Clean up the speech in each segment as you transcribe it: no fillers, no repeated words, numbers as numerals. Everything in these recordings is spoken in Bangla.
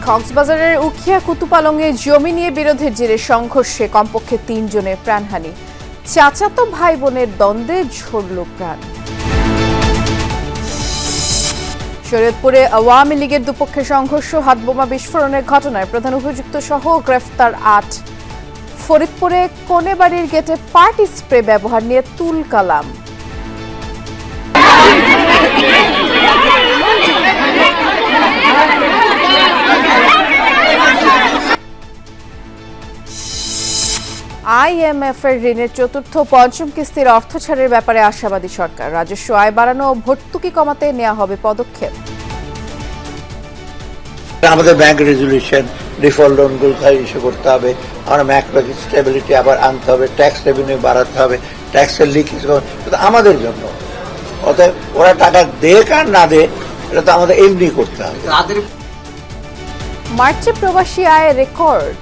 কক্সবাজারের উখিয়া কুতুপালংয়ে জমি নিয়ে বিরোধের জেরে সংঘর্ষে কমপক্ষে ৩ জনের প্রাণহানি। চাচাতো ভাই বোনের দ্বন্দ্বে ঝরল প্রাণ। শরীয়তপুরে আওয়ামী লীগের দুপক্ষের সংঘর্ষ, হাতবোমা বিস্ফোরণের ঘটনায় প্রধান অভিযুক্ত সহ গ্রেফতার ৮। ফরিদপুরে কোনেবাড়ির গেটে পার্টি স্প্রে ব্যবহার নিয়ে তুলকালাম। IMF এর ঋণের চতুর্থ ও পঞ্চম কিস্তির অর্থ ছাড়ের ব্যাপারে আশাবাদী সরকার। রাজস্ব আয় বাড়ানো ও ভর্তুকি কমাতে নেওয়া হবে পদক্ষেপ। আমাদের ব্যাংক রেজুলেশন, ডিফল্ট লোনগুলো ইস্যু করতে হবে, আমরা ম্যাক্রো স্টেবিলিটি আবার আনতে হবে, ট্যাক্স রেভিনিউ বাড়াতে হবে, ট্যাক্সের লিকেজ আমাদের জন্য। অতএব ওরা টাকা দেখ আর না দেয়, এটা তো আমাদের এমনি করতে হবে। মার্চে প্রবাসী আয় রেকর্ড।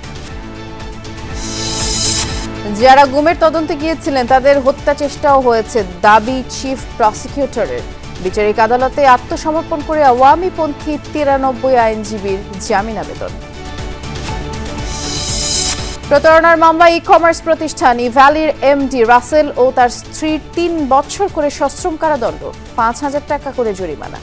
যারা গুমের তদন্তে গিয়েছিলেন তাদের হত্যা চেষ্টাও হয়েছে দাবি চিফ প্রসিকিউটরের। বিচারিক আদালতে আত্মসমর্পণ করে আওয়ামীপন্থী 93 আইনজীবীর জামিন আবেদন। প্রতারণার মামলায় ই-কমার্স প্রতিষ্ঠান ইভ্যালির এমডি রাসেল ও তার স্ত্রীর 3 বছর করে সশ্রম কারাদণ্ড, 5,000 টাকা করে জরিমানা।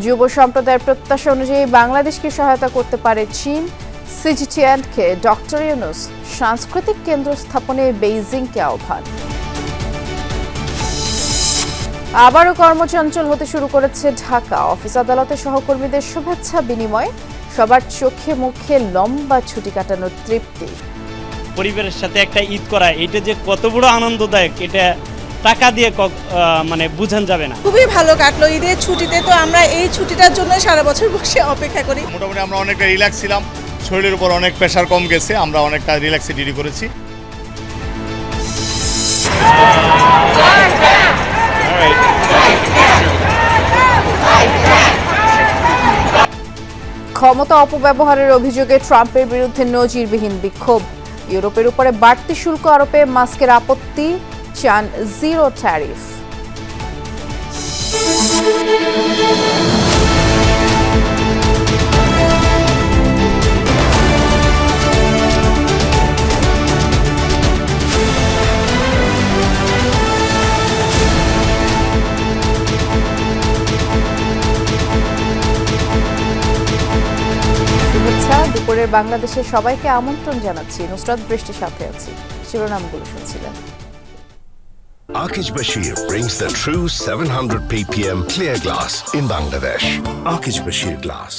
যুব সম্প্রদায়ের প্রত্যাশা অনুযায়ী বাংলাদেশকে সহায়তা করতে পারে চীন। সিজিটিএনকে ডক্টর ইউনুস সাংস্কৃতিক কেন্দ্র স্থাপনে বেইজিংকে আহ্বান। আবারও কর্মচঞ্চল হতে শুরু করেছে ঢাকা। অফিস আদালতে সহকর্মীদের শুভেচ্ছা বিনিময়, সবার চোখে মুখে লম্বা ছুটি কাটানোর তৃপ্তি। পরিবারের সাথে একটা ঈদ করা, এটা যে কত বড় আনন্দদায়ক, এটা টাকা দিয়ে মানে বোঝান যাবে না। খুবই ভালো কাটলো ঈদের ছুটিতে। তো আমরা এই ছুটিটার জন্য সারা বছর বসে অপেক্ষা করি। মোটামুটি আমরা অনেকটা রিল্যাক্স ছিলাম, শরীরের উপর অনেক প্রেশার কম গেছে, আমরা অনেকটা রিল্যাক্সে ডিউটি করেছি। ক্ষমতা অপব্যবহারের অভিযোগে ট্রাম্পের বিরুদ্ধে নজিরবিহীন বিক্ষোভ। ইউরোপের উপরে বাড়তি শুল্ক আরোপে মাস্কের আপত্তি, চান জিরো ট্যারিফ। দুপুরে বাংলাদেশের সবাইকে আমন্ত্রণ জানাচ্ছি। নুসরাত বৃষ্টির সাথে আছি। শিরোনামগুলো শুনছিলেন। Akish Bashir brings the true 700 ppm clear glass in Bangladesh. Akish Bashir Glass.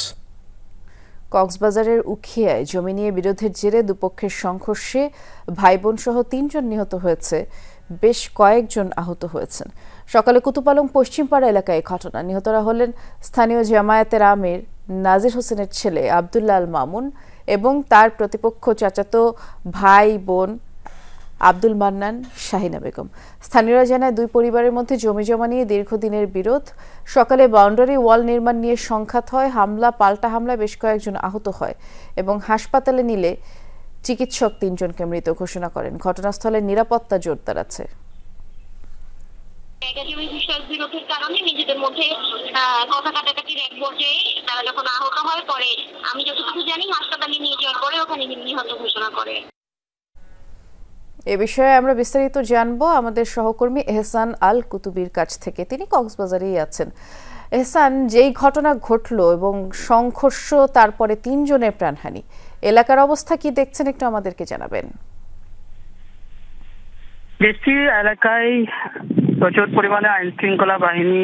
কক্সবাজারের উখিয়ায় জমি নিয়ে বিরোধের জেরে দুপক্ষের সংঘর্ষে ভাইবোন সহ 3 জন নিহত হয়েছে, বেশ কয়েকজন আহত হয়েছেন। সকালে কুতুপালং পশ্চিমপাড়া এলাকায় ঘটনা। নিহতরা হলেন স্থানীয় জামায়াতের আমির নাজির হোসেনের ছেলে আব্দুল্লাহ আল মামুন এবং তার প্রতিপক্ষ চাচাতো ভাই বোন আব্দুল মান্নান, শাহিনা বেগম। স্থানীয়রা জানায় 2 পরিবারের মধ্যে জমি জমা নিয়ে দীর্ঘদিনের বিরোধ। সকালে বাউন্ডারি ওয়াল নির্মাণ নিয়ে সংঘাত হয়। পাল্টা হামলায় বেশ কয়েকজন আহত হয় এবং হাসপাতালে নিলে চিকিৎসক 3 জনকে মৃত ঘোষণা করেন। ঘটনাস্থলে নিরাপত্তা জোরদার আছে। বিরোধের কারণে নিজেদের মধ্যে কথা কাটাকাটির এক পর্যায়ে তারা যখন আহত হয়, পরে আমি যতটুকু জানি হাসপাতালে নিয়ে যাওয়ার পরে ওখানে নিহত ঘোষণা করে। এ বিষয়ে আমরা বিস্তারিত জানবো আমাদের সহকর্মী এহসান আল কুতুবির কাছ থেকে। তিনি কক্সবাজারেই আছেন। এহসান, যেই ঘটনা ঘটলো এবং সংঘর্ষ, তারপরে 3 জনের প্রাণহানি, এলাকার অবস্থা কি দেখছেন একটু আমাদেরকে জানাবেন। দেশটি এলাকায় প্রচুর পরিমাণে আইন শৃঙ্খলা বাহিনী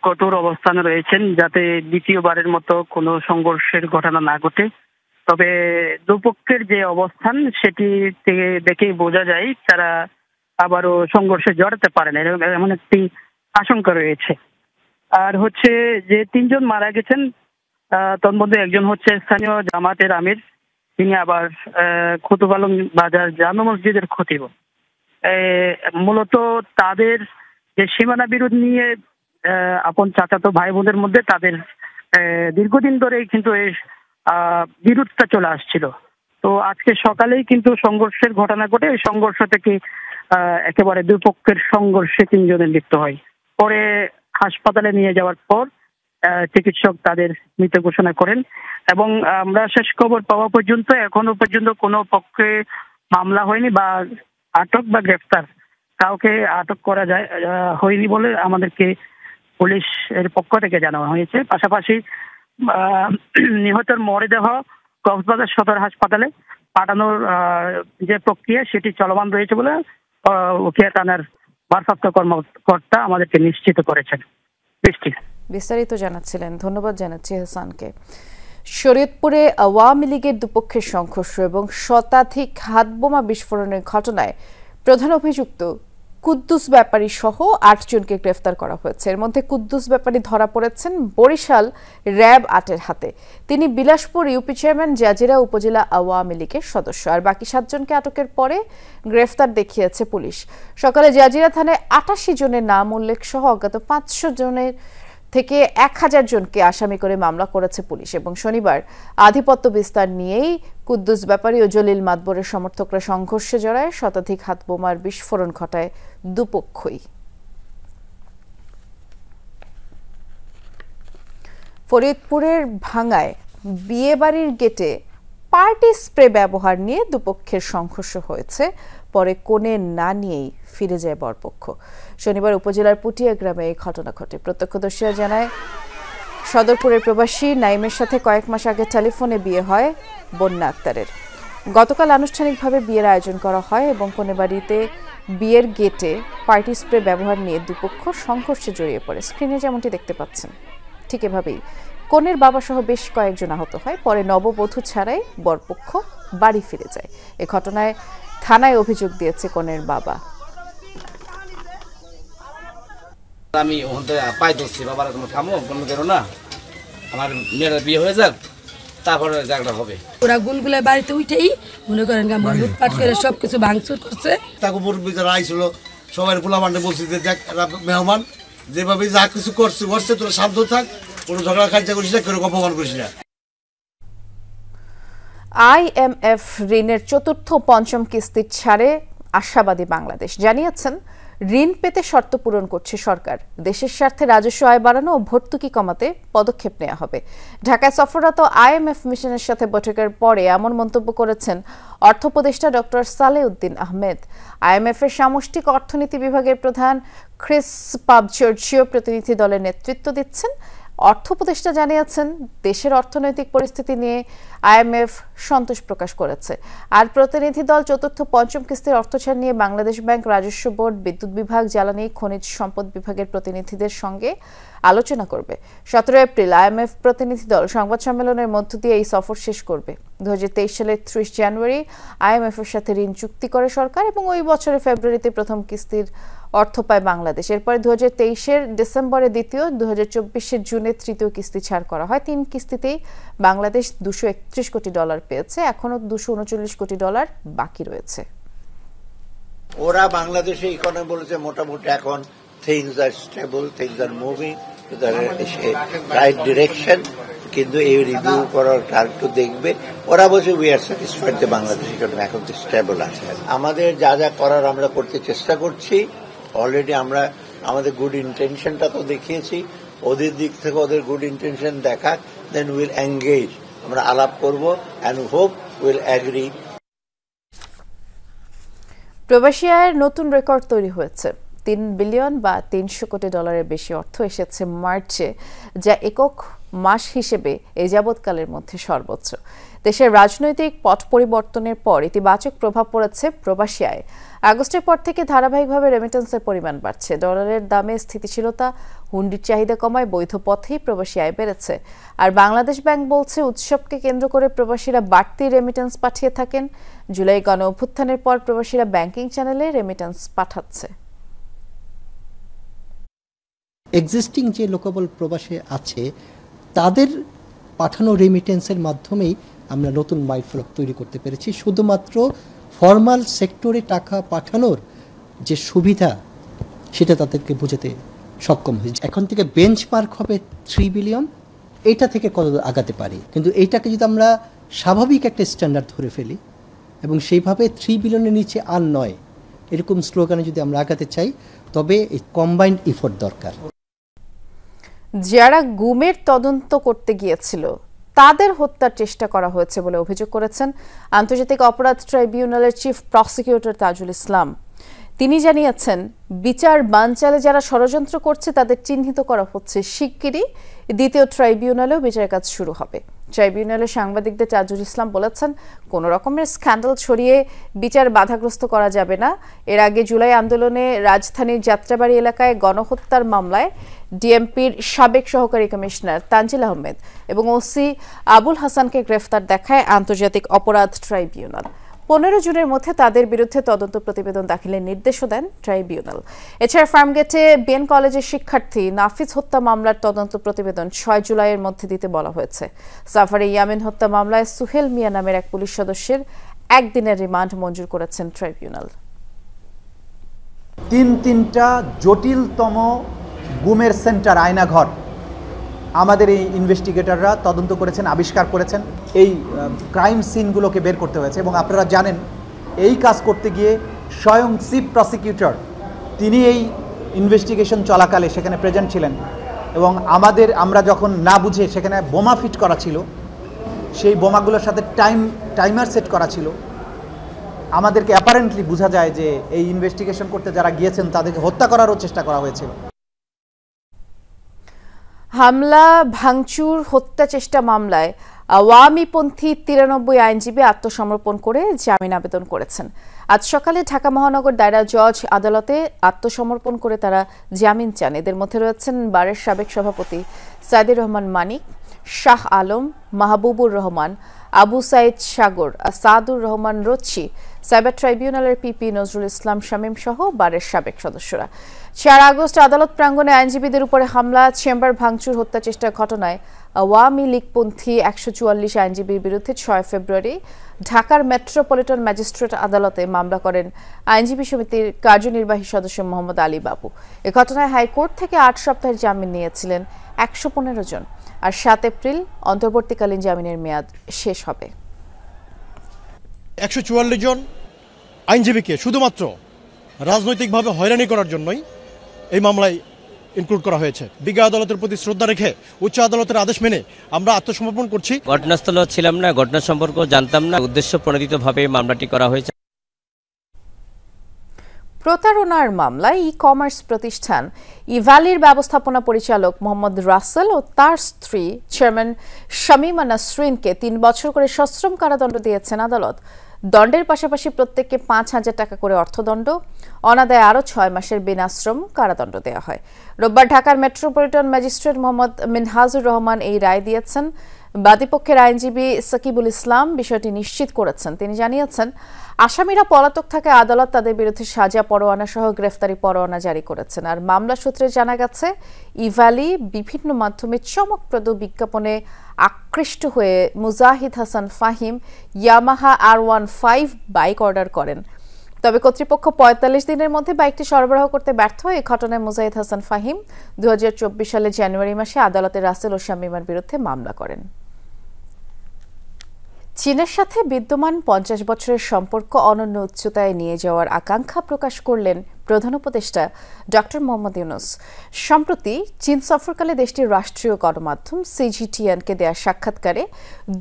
কঠোর অবস্থানে রয়েছেন, যাতে দ্বিতীয়বারের মতো কোনো সংঘর্ষের ঘটনা না ঘটে। তবে দুপক্ষের যে অবস্থান সেটি থেকে দেখেই বোঝা যায় তারা আবারও সংঘর্ষে জড়াতে পারেন, এমন একটি আশঙ্কা রয়েছে। আর হচ্ছে যে 3 জন মারা গেছেন, তার মধ্যে একজন হচ্ছে স্থানীয় জামাতের আমির, তিনি আবার কুতুপালং বাজার জামে মসজিদের খতিব। মূলত তাদের যে সীমানা বিরোধ নিয়ে আপন চাচাতো ভাই বোনের মধ্যে তাদের দীর্ঘদিন ধরেই কিন্তু এই বিরোধটা চলে আসছিল। তো আজকে সকালেই কিন্তু সংঘর্ষের ঘটনা ঘটে। এই সংঘর্ষ থেকে একেবারে 2 পক্ষের সংঘর্ষে 3 জনের মৃত্যু হয়। পরে হাসপাতালে নিয়ে যাওয়ার পর চিকিৎসক তাদের মৃত ঘোষণা করেন। এবং আমরা শেষ খবর পাওয়া পর্যন্ত এখনো পর্যন্ত কোনো পক্ষে মামলা হয়নি বা আটক বা গ্রেফতার কাউকে আটক করা হয়নি বলে আমাদেরকে পুলিশ এর পক্ষ থেকে জানানো হয়েছে। পাশাপাশি নিহতের মরদেহ কক্সবাজার সদর হাসপাতালে পাঠানোর যে প্রক্রিয়া সেটি চলমান রয়েছে বলে উখিয়া থানার ভারপ্রাপ্ত কর্মকর্তা আমাদেরকে নিশ্চিত করেছেন। বিস্তারিত জানাচ্ছিলেন, ধন্যবাদ জানাচ্ছি হাসানকে। শরীয়তপুরে আওয়ামী লীগের দুপক্ষের সংঘর্ষ এবং শতাধিক হাতবোমা বিস্ফোরণের ঘটনায় প্রধান অভিযুক্ত কুদ্দুস ব্যাপারী সহ ৮ জনকে গ্রেফতার করা হয়েছে। এর মধ্যে কুদ্দুস ব্যাপারী ধরা পড়েছেন বরিশাল র্যাব ৮-এর হাতে। তিনি বিলাসপুর ইউপি চেয়ারম্যান জাজিরা উপজেলা আওয়ামী লীগের সদস্য। আর বাকি ৭ জনকে আটকের পরে গ্রেফতার দেখিয়েছে পুলিশ। সকালে জাজিরা থানায় ৮৮ জনের নাম উল্লেখ সহ অজ্ঞাত ৫০০ জনের থেকে ১,০০০ জনকে আসামি করে মামলা করেছে পুলিশ। এবং শনিবার আধিপত্য বিস্তার নিয়েই কুদ্দুস ব্যাপারী ও জলিল মাতবরের সমর্থকরা সংঘর্ষে জড়ায়, শতাধিক হাতবোমার বিস্ফোরণ ঘটায় দুপক্ষই। ফরিদপুরের ভাঙ্গায় বিয়েবাড়ির গেটে পার্টি স্প্রে ব্যবহার নিয়ে দুপক্ষের সংঘর্ষ হয়েছে। পরে কনে না নিয়েই ফিরে যায় বরপক্ষ। শনিবার উপজেলার পুটিয়া গ্রামে এই ঘটনা ঘটে। প্রত্যক্ষদর্শীরা জানায়, সদরপুরের প্রবাসী নাইমের সাথে কয়েক মাস আগে টেলিফোনে বিয়ে হয় বন্যা আক্তারের। গতকাল আনুষ্ঠানিকভাবে বিয়ের আয়োজন করা হয় এবং কনে বাড়িতে বিয়ের গেটে পার্টি স্প্রে ব্যবহার নিয়ে দুপক্ষ সংঘর্ষে জড়িয়ে পড়ে। স্ক্রিনে যেমনটি দেখতে পাচ্ছেন ঠিক এভাবেই কনের বাবা সহ বেশ কয়েকজন আহত হয়। পরে নববধূ ছাড়াই বরপক্ষ বাড়ি ফিরে যায়। এ ঘটনায় থানায় অভিযোগ দিয়েছে কনের বাবা। আমি ওখানে পাই ধরছি, বাবার কোনো থামো কোনো বেরো না, আমার মেয়েরা বিয়ে হয়ে যাক তারপরে জায়গাটা হবে। ওরা গুলগুলা বাড়িতে উঠেই মনে করেন লুটপাট করে সবকিছু ভাঙচুর করছে। তাকে মুরব্বী যারা আইছিল সবাই পোলা মান্ডে বলছি যে দেখ মেহমান যেভাবে যা কিছু করছে তোরা শান্ত থাক, কোনো ঝগড়া খাইতে করিস না, কেউ অপমান করিস না। IMF ঋণের চতুর্থ পঞ্চম কিস্তির ছাড়ে আশাবাদী বাংলাদেশ। জানিয়েছেন, ঋণ পেতে শর্ত পূরণ করছে সরকার। দেশের স্বার্থে রাজস্ব আয় বাড়ানো ও ভর্তুকি কমাতে পদক্ষেপ নেওয়া হবে। ঢাকায় সফররত IMF মিশনের সাথে বৈঠকের পরে এমন মন্তব্য করেছেন অর্থ উপদেষ্টা ডক্টর সালেউদ্দিন আহমেদ। IMF এর সামষ্টিক অর্থনীতি বিভাগের প্রধান ক্রিস পাবজর্জিও প্রতিনিধি দলের নেতৃত্ব দিচ্ছেন। অর্থ উপদেষ্টা জানিয়েছেন, দেশের অর্থনৈতিক পরিস্থিতি নিয়ে IMF সন্তোষ প্রকাশ করেছে। আর প্রতিনিধি দল চতুর্থ পঞ্চম কিস্তির অর্থছাড় নিয়ে বাংলাদেশ ব্যাংক, রাজস্ব বোর্ড, বিদ্যুৎ বিভাগ, জ্বালানি, খনিজ সম্পদ বিভাগের প্রতিনিধিদের সঙ্গে আলোচনা করবে। 17 এপ্রিল IMF প্রতিনিধি দল সংবাদ সম্মেলনের মধ্য দিয়ে এই সফর শেষ করবে। 2023 সালের 30 জানুয়ারি IMF এর সাথে ঋণ চুক্তি করে সরকার এবং ওই বছরের ফেব্রুয়ারিতে প্রথম কিস্তির অর্থ পায় বাংলাদেশ। এরপরে 2023-এর ডিসেম্বরে দ্বিতীয়, 2024-এর জুনে তৃতীয় কিস্তি ছাড় করা হয়। 3 কিস্তিতেই বাংলাদেশ $231 কোটি পেয়েছে। এখনো $239 কোটি বাকি রয়েছে। ওরা বাংলাদেশে ইকোনমি বলেছে মোটামুটি এখন things are stable, things are moving to the right direction, কিন্তু এই রিভিউ করার একটু দেখবে। ওরা বলছে উই আর স্যাটিসফাইড যে বাংলাদেশ ইকোনমি এখন তো স্টেবল আছে। আমাদের যা যা করার আমরা করতে চেষ্টা করছি। অলরেডি আমরা আমাদের গুড ইন্টেনশনটা তো দেখিয়েছি, ওদের দিক থেকে ওদের গুড ইন্টেনশন দেখা, দেন উইল এঙ্গেজ, আমরা আলাপ করব অ্যান্ড হোপ উইল অ্যাগ্রি। প্রবাসী আয়ের নতুন রেকর্ড তৈরি হয়েছে। 3 বিলিয়ন বা $300 কোটি বেশি অর্থ এসেছে মার্চে, যা একক মাস হিসেবে এই যাবৎকালের মধ্যে সর্বোচ্চ। দেশের রাজনৈতিক পট পরিবর্তনের পর ইতিবাচক প্রভাব পড়েছে প্রবাসী আয়। আগস্টের পর থেকে ধারাবাহিকভাবে রেমিটেন্সের পরিমাণ বাড়ছে। ডলারের দামে স্থিতিশীলতা, হুন্ডির চাহিদা কমায় বৈধ পথেই প্রবাসী আয় বেড়েছে। আর বাংলাদেশ ব্যাংক বলছে, উৎসবকে কেন্দ্র করে প্রবাসীরা বাড়তি রেমিটেন্স পাঠিয়ে থাকেন। জুলাই গণ অভ্যুত্থানের পর প্রবাসীরা ব্যাংকিং চ্যানেলে রেমিটেন্স পাঠাচ্ছে। এক্সিস্টিং যে লোকাল প্রবাসী আছে তাদের পাঠানো রেমিটেন্সের মাধ্যমেই আমরা নতুন মাইলফলক তৈরি করতে পেরেছি। শুধুমাত্র ফর্মাল সেক্টরে টাকা পাঠানোর যে সুবিধা সেটা তাদেরকে বোঝাতে সক্ষম হয়েছে। এখন থেকে বেঞ্চমার্ক হবে 3 বিলিয়ন, এইটা থেকে কত আগাতে পারি, কিন্তু এইটাকে যদি আমরা স্বাভাবিক একটা স্ট্যান্ডার্ড ধরে ফেলি এবং সেইভাবে 3 বিলিয়নের নিচে আর নয়, এরকম স্লোগানে যদি আমরা আগাতে চাই, তবে এই কম্বাইন্ড এফোর্ট দরকার। যারা গুমের তদন্ত করতে গিয়েছিল তাদের হত্যার চেষ্টা করা হয়েছে বলে অভিযোগ করেছেন আন্তর্জাতিক অপরাধ ট্রাইব্যুনালের চিফ প্রসিকিউটর তাজুল ইসলাম। তিনি জানিয়েছেন, বিচার বানচালে যারা ষড়যন্ত্র করছে তাদের চিহ্নিত করা হচ্ছে। শিগগিরই দ্বিতীয় ট্রাইব্যুনালেও বিচারের কাজ শুরু হবে। ট্রাইব্যুনালের সাংবাদিকদের তাজুল ইসলাম বলেছেন, কোনো রকমের স্ক্যান্ডাল ছড়িয়ে বিচার বাধাগ্রস্ত করা যাবে না। এর আগে জুলাই আন্দোলনে রাজধানীর যাত্রাবাড়ি এলাকায় গণহত্যার মামলায় ডিএমপির সাবেক সহকারী কমিশনার তানজিল আহমেদ এবং ওসি আবুল হাসানকে গ্রেফতার দেখায় আন্তর্জাতিক অপরাধ ট্রাইব্যুনাল। 15 জুনের মধ্যে তাদের বিরুদ্ধে তদন্ত প্রতিবেদন দাখিলের নির্দেশও দেন ট্রাইব্যুনাল। এছাড়া ফার্মগেটে বিএন কলেজের শিক্ষার্থী নাফিজ হত্যা মামলার তদন্ত প্রতিবেদন 6 জুলাইয়ের মধ্যে দিতে বলা হয়েছে। সাফারি ইয়ামিন হত্যা মামলায় সুহেল মিয়া নামের এক পুলিশ সদস্যের 1 দিনের রিমান্ড মঞ্জুর করেছেন ট্রাইব্যুনাল। তিনটা জটিলতম গুমের সেন্টার আয়নাঘর আমাদের এই ইনভেস্টিগেটররা তদন্ত করেছেন, আবিষ্কার করেছেন। এই ক্রাইম সিনগুলোকে বের করতে হয়েছে এবং আপনারা জানেন এই কাজ করতে গিয়ে স্বয়ং চিফ প্রসিকিউটর তিনি এই ইনভেস্টিগেশন চলাকালে সেখানে প্রেজেন্ট ছিলেন এবং আমরা যখন না বুঝে সেখানে বোমা ফিট করা ছিল, সেই বোমাগুলোর সাথে টাইমার সেট করা ছিল। আমাদেরকে অ্যাপারেন্টলি বোঝা যায় যে এই ইনভেস্টিগেশন করতে যারা গিয়েছেন তাদেরকে হত্যা করারও চেষ্টা করা হয়েছিল। হামলা, ভাঙচুর, হত্যা চেষ্টা মামলায় আওয়ামীপন্থী 93 আইনজীবী আত্মসমর্পণ করে জামিন আবেদন করেছেন। আজ সকালে ঢাকা মহানগর দায়রা জজ আদালতে আত্মসমর্পণ করে তারা জামিন চান। এদের মধ্যে রয়েছেন বারের সাবেক সভাপতি সাইদুর রহমান মানিক, শাহ আলম, মাহবুবুর রহমান, আবু সাইদ সাগর, সাদুর রহমান রচ্ছি, সাইবার ট্রাইব্যুনালের পিপি নজরুল ইসলাম শামীম সহ বারের সাবেক সদস্যরা। 4 আগস্ট আদালত প্রাঙ্গণে আইনজীবীদের উপরে হামলা, চেম্বার ভাঙচুর, হত্যা চেষ্টার ঘটনায় আওয়ামী লীগপন্থী 144 আইনজীবীর বিরুদ্ধে 6 ফেব্রুয়ারি ঢাকার মেট্রোপলিটন ম্যাজিস্ট্রেট আদালতে মামলা করেন আইনজীবী সমিতির কার্যনির্বাহী সদস্য মোহাম্মদ আলী বাবু। এ ঘটনায় হাইকোর্ট থেকে 8 সপ্তাহের জামিন নিয়েছিলেন 115 জন। আর 7 এপ্রিল অন্তর্বর্তীকালীন জামিনের মেয়াদ শেষ হবে। 144 জন আইনজীবীকে শুধুমাত্র রাজনৈতিকভাবে হয়রানি করার জন্যই এই মামলায় ইনক্লুড করা হয়েছে। বিজ্ঞ আদালতের প্রতি শ্রদ্ধা রেখে উচ্চ আদালতের আদেশ মেনে আমরা আত্মসমর্পণ করছি। ঘটনাস্থলে ছিলাম না, ঘটনা সম্পর্কে জানতাম না, উদ্দেশ্য প্রণোদিতভাবে মামলাটি করা হয়েছে। প্রতারণার মামলায় ই-কমার্স প্রতিষ্ঠান ইভ্যালির ব্যবস্থাপনা পরিচালক মোহাম্মদ রাসেল ও তার স্ত্রী চেয়ারম্যান শামীমা নাসরিনকে 3 বছর করে সশ্রম কারাদণ্ড দিয়েছেন আদালত। দণ্ডের পাশাপাশি প্রত্যেককে 5,000 টাকা করে অর্থদণ্ড, অনাদায়ে আরও 6 মাসের বিনাশ্রম কারাদণ্ড দেওয়া হয়। রোববার ঢাকার মেট্রোপলিটন ম্যাজিস্ট্রেট মোহাম্মদ মিনহাজুর রহমান এই রায় দিয়েছেন। বাদীপক্ষের আইনজীবী সাকিবুল ইসলাম বিষয়টি নিশ্চিত করেছেন। তিনি জানিয়েছেন, আসামিরা পলাতক থাকায় আদালত তাদের বিরুদ্ধে সাজা পরোয়ানা সহ গ্রেফতারি পরোয়ানা জারি করেছেন। আর মামলা সূত্রে জানা গেছে, ইভ্যালি বিভিন্ন মাধ্যমে চমকপ্রদ বিজ্ঞাপনে আকৃষ্ট হয়ে Mujahid Hasan Fahim Yamaha R15 bike order করেন। তবে কর্তৃপক্ষ 45 দিনের মধ্যে বাইকটি সরবরাহ করতে ব্যর্থ হয়। এই ঘটনায় মুজাহিদ হাসান ফাহিম 2024 সালের জানুয়ারি মাসে আদালতে রাসেল ও শামীমার বিরুদ্ধে মামলা করেন। চীনের সাথে বিদ্যমান 50 বছরের সম্পর্ক অনন্য উচ্চতায় নিয়ে যাওয়ার আকাঙ্ক্ষা প্রকাশ করলেন প্রধান উপদেষ্টা ডক্টর মোহাম্মদ ইউনূস। সম্প্রতি চীন সফরকালে দেশটির রাষ্ট্রীয় গণমাধ্যম CGTN-কে দেয়া সাক্ষাৎকারে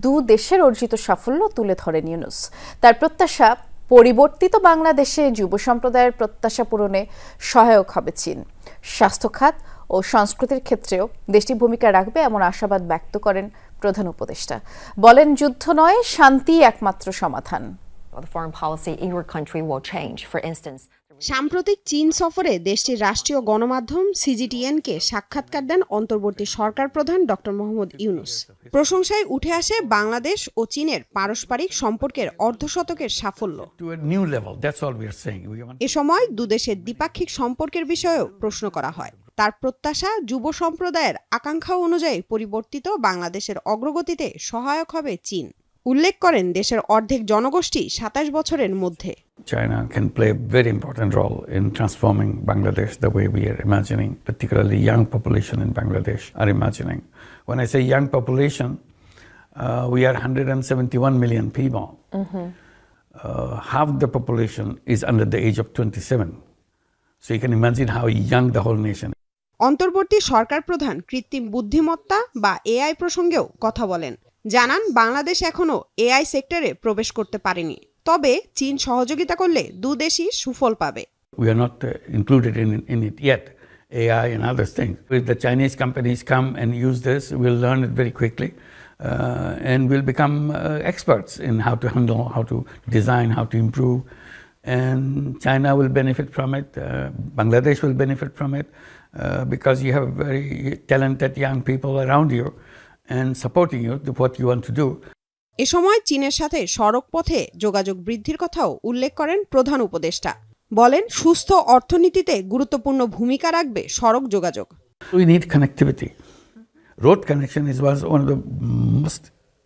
2 দেশের অর্জিত সাফল্য তুলে ধরেন ইউনূস। তার প্রত্যাশা, পরিবর্তিত বাংলাদেশে যুব সম্প্রদায়ের প্রত্যাশা পূরণে সহায়ক হবে চীন। স্বাস্থ্য খাত ও সংস্কৃতির ক্ষেত্রেও দেশটি ভূমিকা রাখবে এমন আশাবাদ ব্যক্ত করেন প্রধান উপদেষ্টা। বলেন, যুদ্ধ নয়, শান্তি একমাত্র সমাধান। সাম্প্রতিক চীন সফরে দেশটির রাষ্ট্রীয় গণমাধ্যম CGTN-কে সাক্ষাৎকার দেন অন্তর্বর্তী সরকার প্রধান ডক্টর মোহাম্মদ ইউনূস। প্রশংসায় উঠে আসে বাংলাদেশ ও চীনের পারস্পরিক সম্পর্কের অর্ধশতকের সাফল্য। এ সময় দুদেশের দ্বিপাক্ষিক সম্পর্কের বিষয়েও প্রশ্ন করা হয়। তার প্রত্যাশা, যুব সম্প্রদায়ের আকাঙ্ক্ষা অনুযায়ী পরিবর্তিত বাংলাদেশের অগ্রগতিতে সহায়ক হবে চীন। উল্লেখ করেন, দেশের অর্ধেক জনগোষ্ঠী 27 বছরের মধ্যে। China can play a very important role in transforming Bangladesh the way we are imagining, particularly young population in Bangladesh are imagining. When I say young population, we are 171 million people. Half the population is under the age of 27. So you can imagine how young the whole nation is. অন্তর্বর্তী সরকার প্রধান কৃত্রিম বুদ্ধিমত্তা বা এআই প্রসঙ্গেও কথা বলেন। জানান বাংলাদেশ এখনো এআই সেক্টরে প্রবেশ করতে পারেনি, তবে চীন সহযোগিতা করলে দুদেশই সুফল পাবে। We are not included in it yet, AI and other things. If the Chinese companies come and use this, we'll learn it very quickly and we'll become experts in how to handle, how to design, how to improve. And China will benefit from it, Bangladesh will benefit from it because you have very talented young people around you and supporting you to what you want to do. এ সময় চীনের সাথে সড়ক পথে যোগাযোগ বৃদ্ধির কথাও উল্লেখ করেন প্রধান উপদেষ্টা। বলেন সুস্থ অর্থনীতিতে গুরুত্বপূর্ণ ভূমিকা রাখবে সড়ক যোগাযোগ। We need connectivity. Road connection is one of the most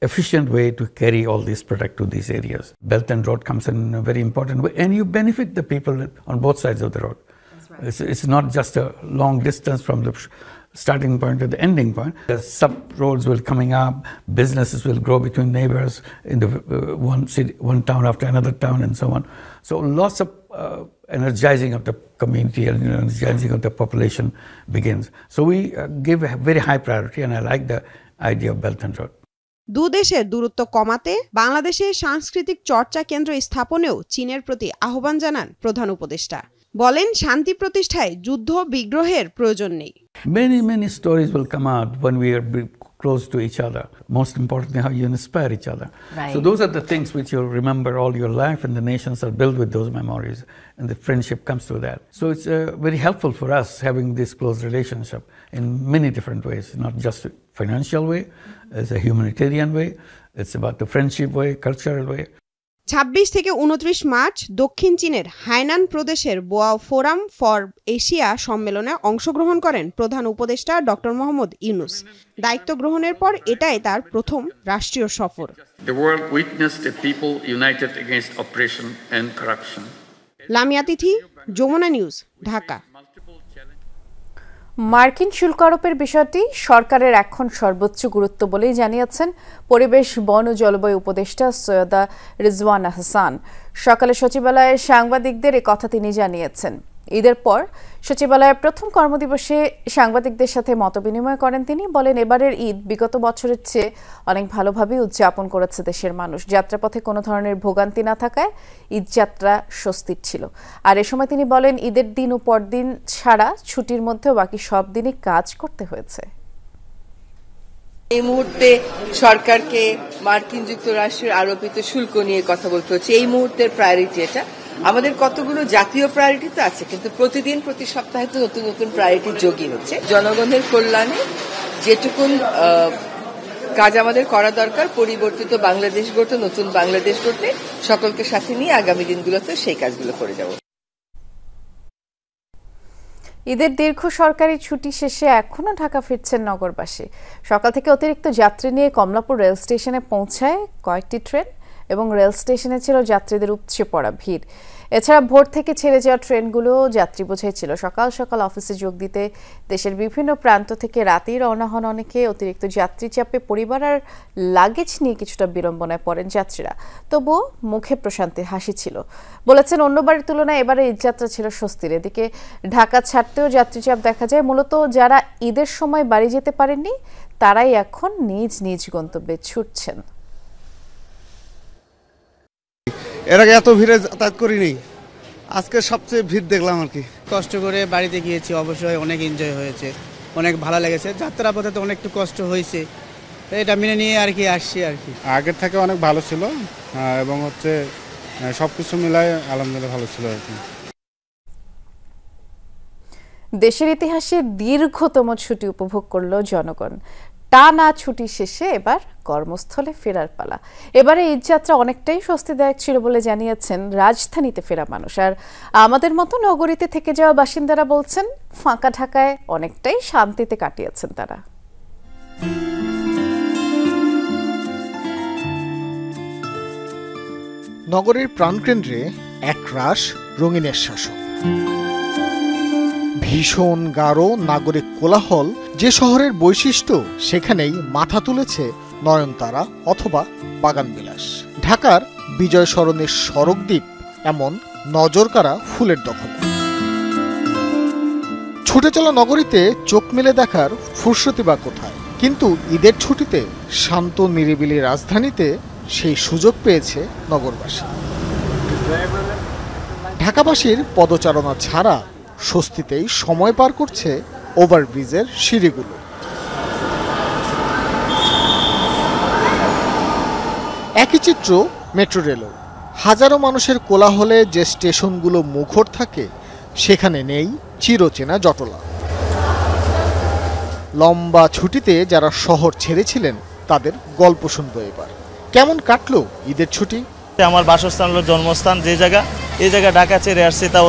efficient way to carry all these products to these areas. Belt and road comes in a very important way, and you benefit the people on both sides of the road. That's right. It's not just a long distance from the starting point to the ending point. The sub roads will coming up, businesses will grow between neighbors in the one city, one town after another town, and so on. So lots of energizing of the community and energizing of the population begins. So we give a very high priority, and I like the idea of Belt and Road. দুদেশের দূরত্ব কমাতে বাংলাদেশে সাংস্কৃতিক চর্চা কেন্দ্র স্থাপনেও চীনের প্রতি আহ্বান জানান প্রধান উপদেষ্টা। বলেন শান্তি প্রতিষ্ঠায় যুদ্ধ বিগ্রহের প্রয়োজন নেই। Many stories will come out when we are close to each other. Most importantly, how you inspire each other. Right. So those are the things which you'll remember all your life, and the nations are built with those memories, and the friendship comes to that. So it's very helpful for us having this close relationship in many different ways, not just financial way, it's a humanitarian way, it's about the friendship way, cultural way. 26 থেকে 29 মার্চ দক্ষিণ চীনের হাইনান প্রদেশের বোয়াও ফোরাম ফর এশিয়া সম্মেলনে অংশগ্রহণ করেন প্রধান উপদেষ্টা ডক্টর মোহাম্মদ ইউনুস। দায়িত্ব গ্রহণের পর এটাই তার প্রথম রাষ্ট্রীয় সফর। The world witnessed a people united against oppression and corruption. Lamia Tithi, Jamuna news, Dhaka. মার্কিন শুল্ক আরোপের বিষয়টি সরকারের এখন সর্বোচ্চ গুরুত্ব বলেই জানিয়েছেন পরিবেশ, বন ও জলবায়ু উপদেষ্টা সৈয়দা রিজওয়ানা হাসান। সকালে সচিবালয়ে সাংবাদিকদের এই কথা তিনি জানিয়েছেন। ঈদের পর সচিবালয়ের প্রথম কর্মদিবসে সাংবাদিকদের সাথে মতবিনিময় করেন তিনি। বলেন এবারের ঈদ বিগত বছরের চেয়ে অনেক ভালোভাবে উদযাপন করেছে দেশের মানুষ। যাত্রাপথে কোনো ধরনের ভোগান্তি না থাকায় ঈদ যাত্রা স্বস্তির ছিল। আর এ সময় তিনি বলেন ঈদের দিন ও পরদিন ছাড়া ছুটির মধ্যেও বাকি সব দিনই কাজ করতে হয়েছে। এই মুহূর্তে সরকারকে মার্কিন যুক্তরাষ্ট্রের আরোপিত শুল্ক নিয়ে কথা বলতে হচ্ছে। এই মুহূর্তের প্রায়োরিটি এটা। আমাদের কতগুলো জাতীয় প্রায়োরিটি তো আছে, কিন্তু প্রতিদিন প্রতি সপ্তাহে তো নতুন নতুন প্রায়োরিটি যোগই হচ্ছে। জনগণের কল্যাণে যেটুকুন কাজ আমাদের করা দরকার, পরিবর্তিত বাংলাদেশ গড়তে, নতুন বাংলাদেশ গড়তে সকলকে সাথে নিয়ে আগামী দিনগুলোতে সেই কাজগুলো করে যাব। ঈদের দীর্ঘ সরকারি ছুটি শেষে এখনো ঢাকা ফিরছেন নগরবাসী। সকাল থেকে অতিরিক্ত যাত্রী নিয়ে কমলাপুর রেল স্টেশনে পৌঁছায় কয়েকটি ট্রেন এবং রেল স্টেশনে ছিল যাত্রীদের উপচে পড়া ভিড়। এছাড়া ভোর থেকে ছেড়ে যাওয়া ট্রেনগুলো যাত্রী বোঝাই ছিল। সকাল সকাল অফিসে যোগ দিতে দেশের বিভিন্ন প্রান্ত থেকে রাতেই রওনা হন অনেকে। অতিরিক্ত যাত্রী চাপে পরিবার আর লাগেজ নিয়ে কিছুটা বিড়ম্বনায় পড়েন যাত্রীরা, তবুও মুখে প্রশান্তির হাসি ছিল। বলেছেন অন্যবারের তুলনায় এবারে ঈদযাত্রা ছিল স্বস্তির। এদিকে ঢাকা ছাড়তেও যাত্রী চাপ দেখা যায়। মূলত যারা ঈদের সময় বাড়ি যেতে পারেননি তারাই এখন নিজ নিজ গন্তব্যে ছুটছেন। এর আগে এত ভিড়ে যাতায়াত করিনি, আজকে সবচেয়ে ভিড় দেখলাম আর কি। কষ্ট করে বাড়িতে গিয়েছি, অবশ্যই অনেক এনজয় হয়েছে, অনেক ভালো লেগেছে। যাত্রা পথে তো অনেক একটু কষ্ট হয়েছে, এটা মেনে নিয়ে আর কি আসছি আর কি। আগের থেকে অনেক ভালো ছিল এবং হচ্ছে সবকিছু মিলায় আলহামদুলিল্লাহ ভালো ছিল আর কি। দেশের ইতিহাসে দীর্ঘতম ছুটি উপভোগ করলো জনগণ। টানা ছুটি শেষে এবার কর্মস্থলে ফেরার পালা। এবারে ঈদযাত্রা অনেকটাই স্বস্তিদায়ক ছিল বলে জানিয়েছেন রাজধানীতে ফেরা মানুষ। আর আমাদের মতো নগরীতে থেকে যাওয়া বাসিন্দারা বলছেন ফাঁকা ঢাকায় অনেকটাই শান্তিতে কাটিয়েছেন তারা। নগরের প্রাণকেন্দ্রে একরাশ রঙিনের শাসন, ভীষণ গাঢ় নাগরিক কোলাহল। যে শহরের বৈশিষ্ট্য সেখানেই মাথা তুলেছে নয়নতারা অথবা বাগানবিলাস। ঢাকার বিজয় সরণির সড়ক দ্বীপ এমন নজরকাড়া ফুলের দখলে। ছুটে চলা নগরীতে চোখ মেলে দেখার ফুরসতি বা কোথায়, কিন্তু ঈদের ছুটিতে শান্ত নিরিবিলি রাজধানীতে সেই সুযোগ পেয়েছে নগরবাসী। ঢাকাবাসীর পদচারণা ছাড়া স্বস্তিতেই সময় পার করছে ওভারব্রিজের সিঁড়িগুলো। একই চিত্র মেট্রো রেলও। হাজারো মানুষের কোলাহলে যে স্টেশনগুলো মুখর থাকে সেখানে নেই চিরচেনা জটলা। লম্বা ছুটিতে যারা শহর ছেড়েছিলেন তাদের গল্প শুনবো এবার। কেমন কাটলো ঈদের ছুটি? আমার বাসস্থান হলো জন্মস্থান, যে জায়গা এই জায়গা ঢাকা ছেড়ে আসছে তা